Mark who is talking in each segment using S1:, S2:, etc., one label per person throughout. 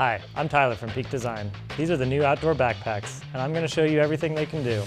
S1: Hi, I'm Tyler from Peak Design. These are the new outdoor backpacks, and I'm going to show you everything they can do.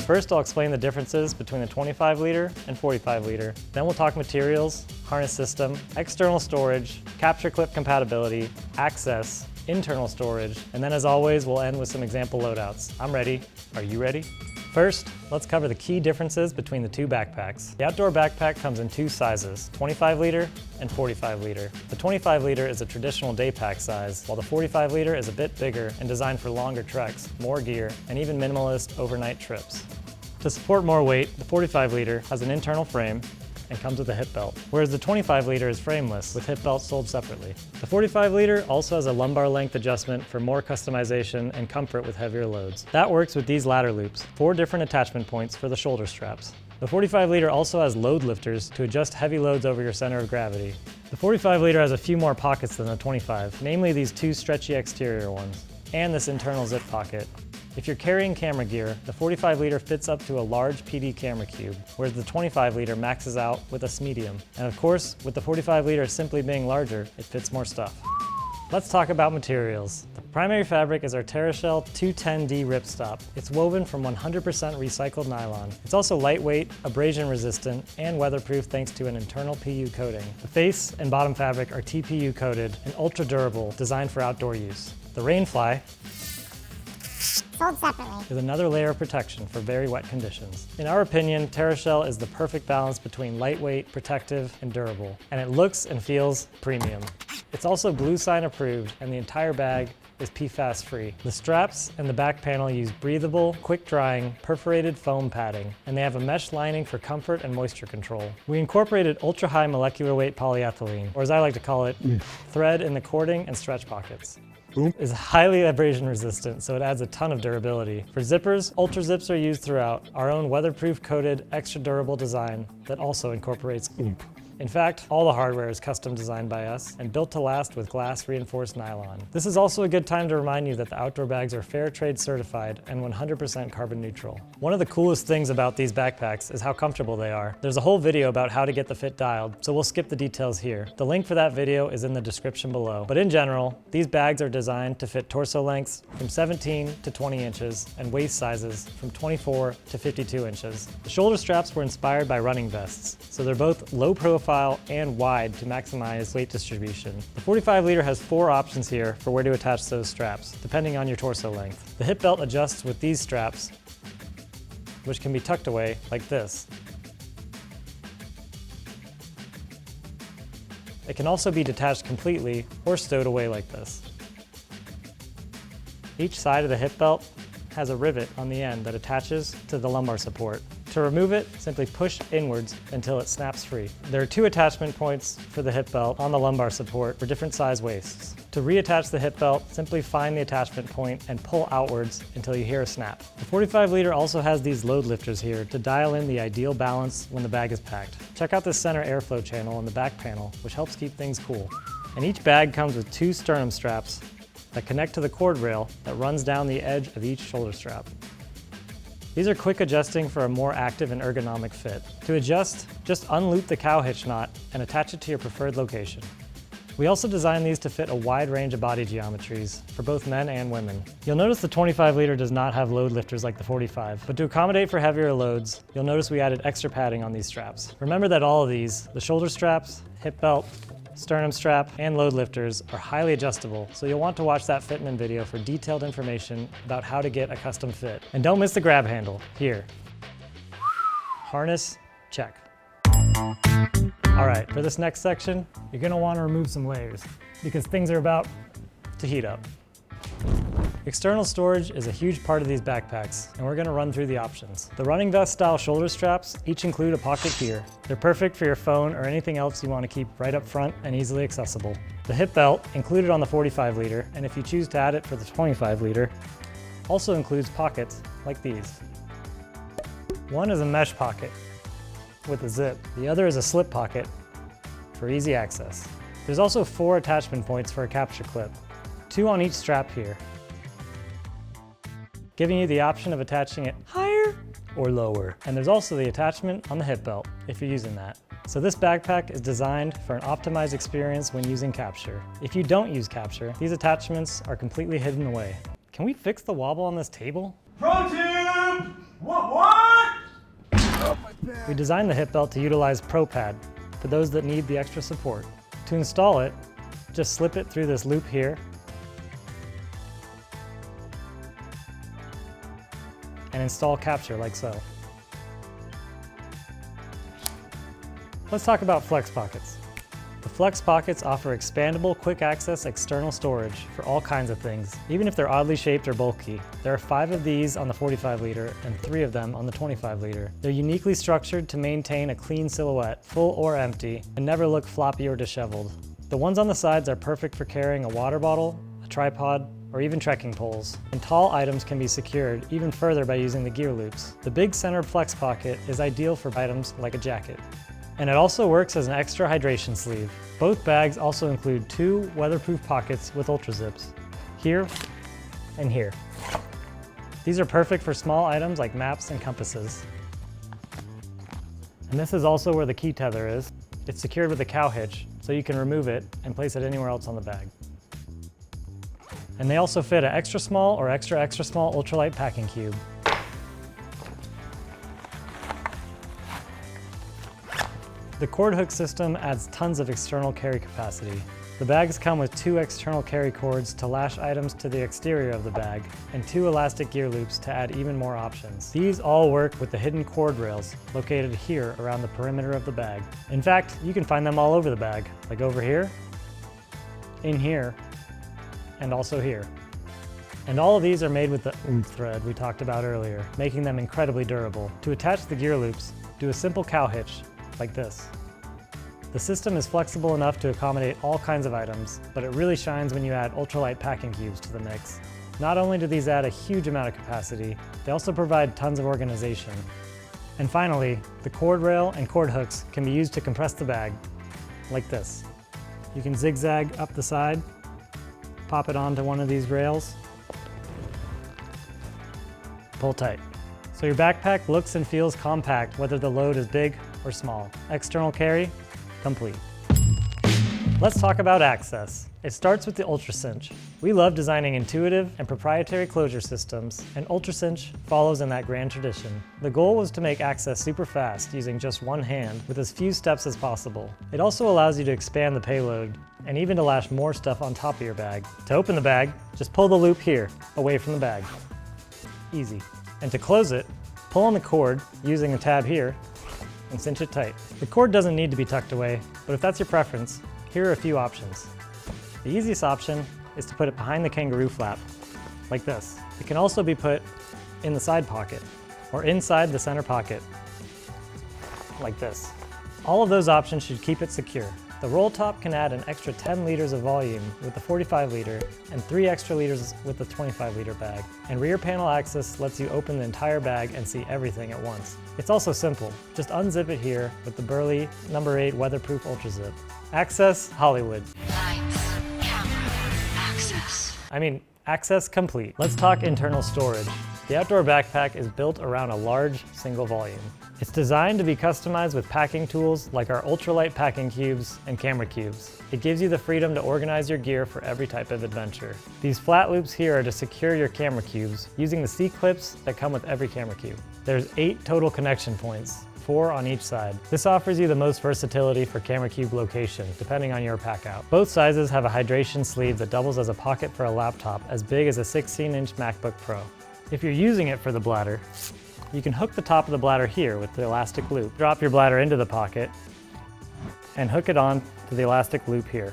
S1: First, I'll explain the differences between the 25 liter and 45 liter. Then we'll talk materials, harness system, external storage, capture clip compatibility, access, internal storage, and then as always, we'll end with some example loadouts. I'm ready. Are you ready? First, let's cover the key differences between the two backpacks. The outdoor backpack comes in two sizes, 25 liter and 45 liter. The 25 liter is a traditional day pack size, while the 45 liter is a bit bigger and designed for longer treks, more gear, and even minimalist overnight trips. To support more weight, the 45 liter has an internal frame and comes with a hip belt, whereas the 25 liter is frameless with hip belts sold separately. The 45 liter also has a lumbar length adjustment for more customization and comfort with heavier loads. That works with these ladder loops, 4 different attachment points for the shoulder straps. The 45 liter also has load lifters to adjust heavy loads over your center of gravity. The 45 liter has a few more pockets than the 25, namely these 2 stretchy exterior ones, and this internal zip pocket. If you're carrying camera gear, the 45 liter fits up to a large PD camera cube, whereas the 25 liter maxes out with a medium. And of course, with the 45 liter simply being larger, it fits more stuff. Let's talk about materials. The primary fabric is our TerraShell 210D ripstop. It's woven from 100% recycled nylon. It's also lightweight, abrasion resistant, and weatherproof thanks to an internal PU coating. The face and bottom fabric are TPU coated and ultra durable, designed for outdoor use. The Rainfly
S2: sold separately
S1: is another layer of protection for very wet conditions. In our opinion, TerraShell is the perfect balance between lightweight, protective, and durable, and it looks and feels premium. It's also Blue Sign approved, and the entire bag is PFAS free. The straps and the back panel use breathable, quick drying, perforated foam padding, and they have a mesh lining for comfort and moisture control. We incorporated ultra high molecular weight polyethylene, or as I like to call it, thread in the cording and stretch pockets. Is highly abrasion resistant, so it adds a ton of durability. For zippers, Ultra Zips are used throughout, our own weatherproof coated, extra durable design that also incorporates oomph. In fact, all the hardware is custom designed by us and built to last with glass reinforced nylon. This is also a good time to remind you that the outdoor bags are fair trade certified and 100% carbon neutral. One of the coolest things about these backpacks is how comfortable they are. There's a whole video about how to get the fit dialed, so we'll skip the details here. The link for that video is in the description below. But in general, these bags are designed to fit torso lengths from 17 to 20 inches and waist sizes from 24 to 52 inches. The shoulder straps were inspired by running vests, so they're both low profile and wide to maximize weight distribution. The 45 liter has 4 options here for where to attach those straps, depending on your torso length. The hip belt adjusts with these straps, which can be tucked away like this. It can also be detached completely or stowed away like this. Each side of the hip belt has a rivet on the end that attaches to the lumbar support. To remove it, simply push inwards until it snaps free. There are 2 attachment points for the hip belt on the lumbar support for different size waists. To reattach the hip belt, simply find the attachment point and pull outwards until you hear a snap. The 45 liter also has these load lifters here to dial in the ideal balance when the bag is packed. Check out this center airflow channel in the back panel, which helps keep things cool. And each bag comes with 2 sternum straps that connect to the cord rail that runs down the edge of each shoulder strap. These are quick adjusting for a more active and ergonomic fit. To adjust, just unloop the cow hitch knot and attach it to your preferred location. We also designed these to fit a wide range of body geometries for both men and women. You'll notice the 25 liter does not have load lifters like the 45, but to accommodate for heavier loads, you'll notice we added extra padding on these straps. Remember that all of these, the shoulder straps, hip belt, sternum strap, and load lifters are highly adjustable, so you'll want to watch that fitment video for detailed information about how to get a custom fit. And don't miss the grab handle, here. Harness, check. All right, for this next section, you're gonna wanna remove some layers because things are about to heat up. External storage is a huge part of these backpacks, and we're gonna run through the options. The running vest style shoulder straps each include a pocket here. They're perfect for your phone or anything else you want to keep right up front and easily accessible. The hip belt, included on the 45 liter, and if you choose to add it for the 25 liter, also includes pockets like these. One is a mesh pocket with a zip. The other is a slip pocket for easy access. There's also 4 attachment points for a capture clip, 2 on each strap here, giving you the option of attaching it higher or lower. And there's also the attachment on the hip belt if you're using that. So this backpack is designed for an optimized experience when using Capture. If you don't use Capture, these attachments are completely hidden away. Can we fix the wobble on this table?
S3: Pro tip! What?
S1: We designed the hip belt to utilize ProPad for those that need the extra support. To install it, just slip it through this loop here and install Capture like so. Let's talk about Flex Pockets. The Flex Pockets offer expandable, quick access external storage for all kinds of things, even if they're oddly shaped or bulky. There are 5 of these on the 45 liter and 3 of them on the 25 liter. They're uniquely structured to maintain a clean silhouette, full or empty, and never look floppy or disheveled. The ones on the sides are perfect for carrying a water bottle, a tripod, or even trekking poles. And tall items can be secured even further by using the gear loops. The big center Flex Pocket is ideal for items like a jacket. And it also works as an extra hydration sleeve. Both bags also include 2 weatherproof pockets with ultra zips, here and here. These are perfect for small items like maps and compasses. And this is also where the key tether is. It's secured with a cow hitch, so you can remove it and place it anywhere else on the bag. And they also fit an extra small or extra small ultralight packing cube. The cord hook system adds tons of external carry capacity. The bags come with 2 external carry cords to lash items to the exterior of the bag, and 2 elastic gear loops to add even more options. These all work with the hidden cord rails located here around the perimeter of the bag. In fact, you can find them all over the bag, like over here, in here, and also here. And all of these are made with the oomph thread we talked about earlier, making them incredibly durable. To attach the gear loops, do a simple cow hitch, like this. The system is flexible enough to accommodate all kinds of items, but it really shines when you add ultralight packing cubes to the mix. Not only do these add a huge amount of capacity, they also provide tons of organization. And finally, the cord rail and cord hooks can be used to compress the bag, like this. You can zigzag up the side, pop it onto one of these rails, pull tight. So your backpack looks and feels compact whether the load is big or small. External carry, complete. Let's talk about access. It starts with the UltraCinch. We love designing intuitive and proprietary closure systems, and UltraCinch follows in that grand tradition. The goal was to make access super fast using just one hand with as few steps as possible. It also allows you to expand the payload and even to lash more stuff on top of your bag. To open the bag, just pull the loop here, away from the bag. Easy. And to close it, pull on the cord using a tab here and cinch it tight. The cord doesn't need to be tucked away, but if that's your preference, here are a few options. The easiest option is to put it behind the kangaroo flap, like this. It can also be put in the side pocket or inside the center pocket, like this. All of those options should keep it secure. The roll top can add an extra 10 liters of volume with the 45 liter and 3 extra liters with the 25 liter bag. And rear panel access lets you open the entire bag and see everything at once. It's also simple. Just unzip it here with the burly number 8 weatherproof Ultra Zip. Access Hollywood.
S4: Lights, camera, access.
S1: Access complete. Let's talk internal storage. The outdoor backpack is built around a large single volume. It's designed to be customized with packing tools like our ultralight packing cubes and camera cubes. It gives you the freedom to organize your gear for every type of adventure. These flat loops here are to secure your camera cubes using the C-clips that come with every camera cube. There's 8 total connection points, 4 on each side. This offers you the most versatility for camera cube location, depending on your packout. Both sizes have a hydration sleeve that doubles as a pocket for a laptop as big as a 16-inch MacBook Pro. If you're using it for the bladder, you can hook the top of the bladder here with the elastic loop. Drop your bladder into the pocket and hook it on to the elastic loop here.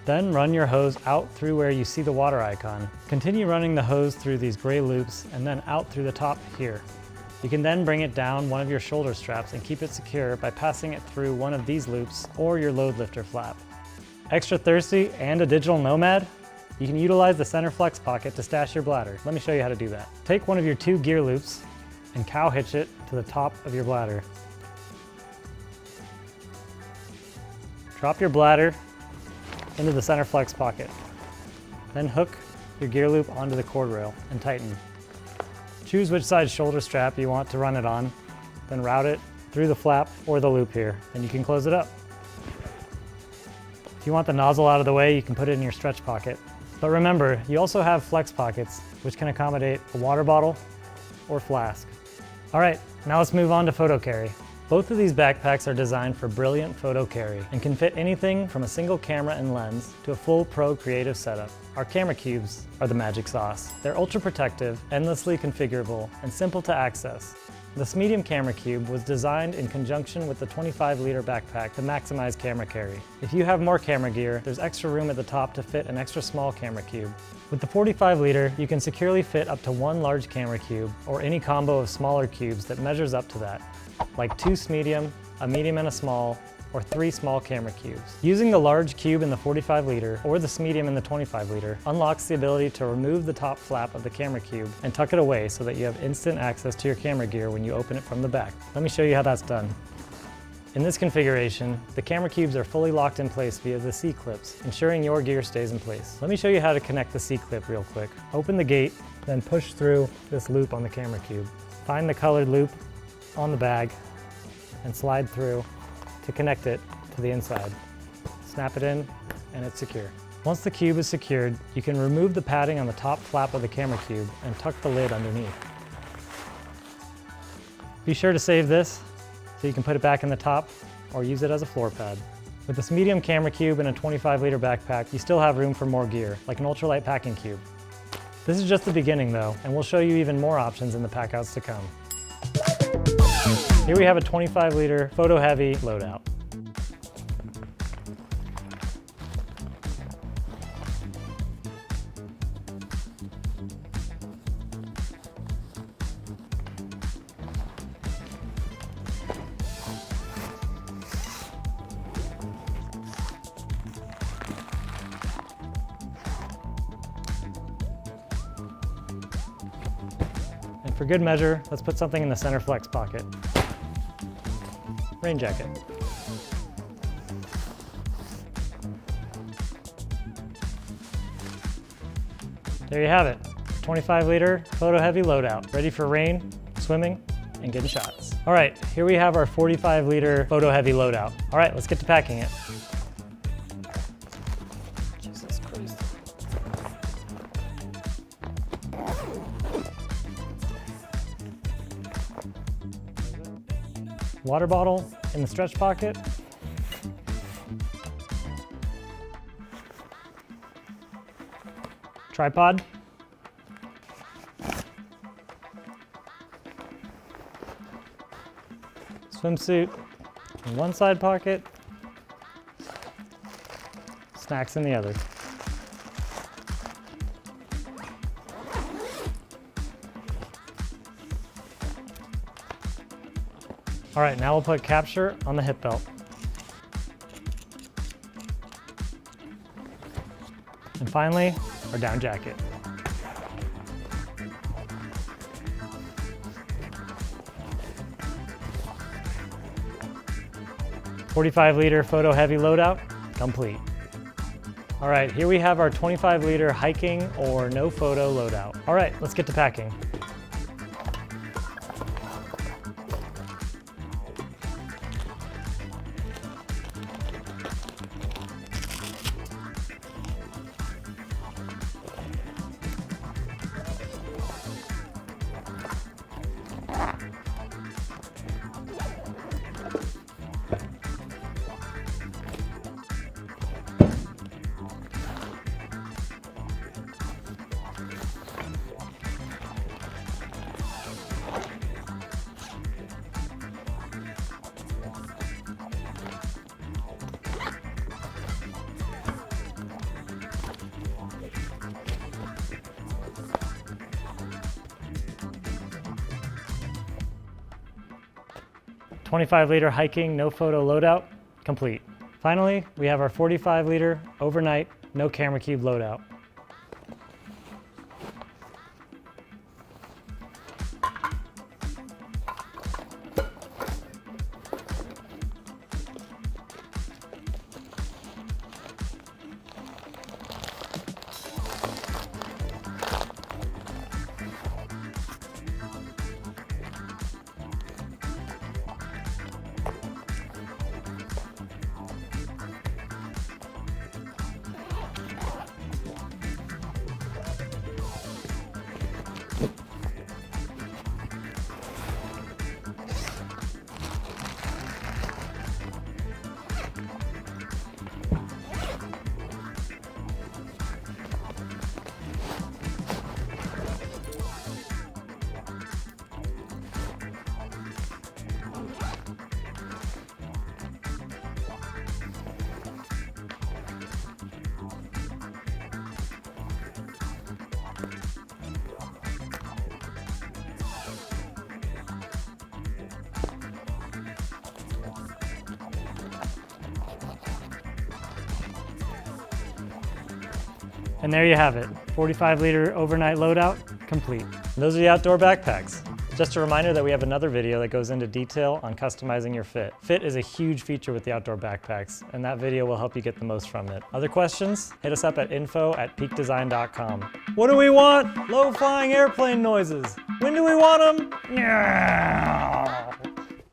S1: Then run your hose out through where you see the water icon. Continue running the hose through these gray loops and then out through the top here. You can then bring it down one of your shoulder straps and keep it secure by passing it through one of these loops or your load lifter flap. Extra thirsty and a digital nomad? You can utilize the center flex pocket to stash your bladder. Let me show you how to do that. Take one of your 2 gear loops and cow hitch it to the top of your bladder. Drop your bladder into the center flex pocket. Then hook your gear loop onto the cord rail and tighten. Choose which side shoulder strap you want to run it on, then route it through the flap or the loop here, and you can close it up. If you want the nozzle out of the way, you can put it in your stretch pocket. But remember, you also have flex pockets, which can accommodate a water bottle or flask. All right, now let's move on to photo carry. Both of these backpacks are designed for brilliant photo carry and can fit anything from a single camera and lens to a full pro creative setup. Our camera cubes are the magic sauce. They're ultra protective, endlessly configurable, and simple to access. This medium camera cube was designed in conjunction with the 25-liter backpack to maximize camera carry. If you have more camera gear, there's extra room at the top to fit an extra small camera cube. With the 45-liter, you can securely fit up to one large camera cube or any combo of smaller cubes that measures up to that, like 2 medium, a medium and a small, or 3 small camera cubes. Using the large cube in the 45-liter or the medium in the 25-liter unlocks the ability to remove the top flap of the camera cube and tuck it away so that you have instant access to your camera gear when you open it from the back. Let me show you how that's done. In this configuration, the camera cubes are fully locked in place via the C-clips, ensuring your gear stays in place. Let me show you how to connect the C-clip real quick. Open the gate, then push through this loop on the camera cube. Find the colored loop on the bag and slide through to connect it to the inside. Snap it in and it's secure. Once the cube is secured, you can remove the padding on the top flap of the camera cube and tuck the lid underneath. Be sure to save this so you can put it back in the top or use it as a floor pad. With this medium camera cube and a 25-liter backpack, you still have room for more gear, like an ultralight packing cube. This is just the beginning though, and we'll show you even more options in the Packouts to come. Here we have a 25-liter photo-heavy loadout. And for good measure, let's put something in the center flex pocket. Rain jacket. There you have it, 25-liter photo-heavy loadout, ready for rain, swimming, and getting shots. All right, here we have our 45-liter photo-heavy loadout. All right, let's get to packing it. Jesus Christ. Water bottle in the stretch pocket. Tripod. Swimsuit in one side pocket. Snacks in the other. All right, now we'll put capture on the hip belt. And finally, our down jacket. .45-liter photo-heavy loadout, complete. All right, here we have our 25-liter hiking or no photo loadout. All right, let's get to packing. .25-liter hiking, no photo loadout, complete. Finally, we have our 45-liter overnight, no camera cube loadout. And there you have it, 45-liter overnight loadout complete. And those are the outdoor backpacks. Just a reminder that we have another video that goes into detail on customizing your fit. Fit is a huge feature with the outdoor backpacks, and that video will help you get the most from it. Other questions? Hit us up at info@peakdesign.com. What do we want? Low-flying airplane noises. When do we want them?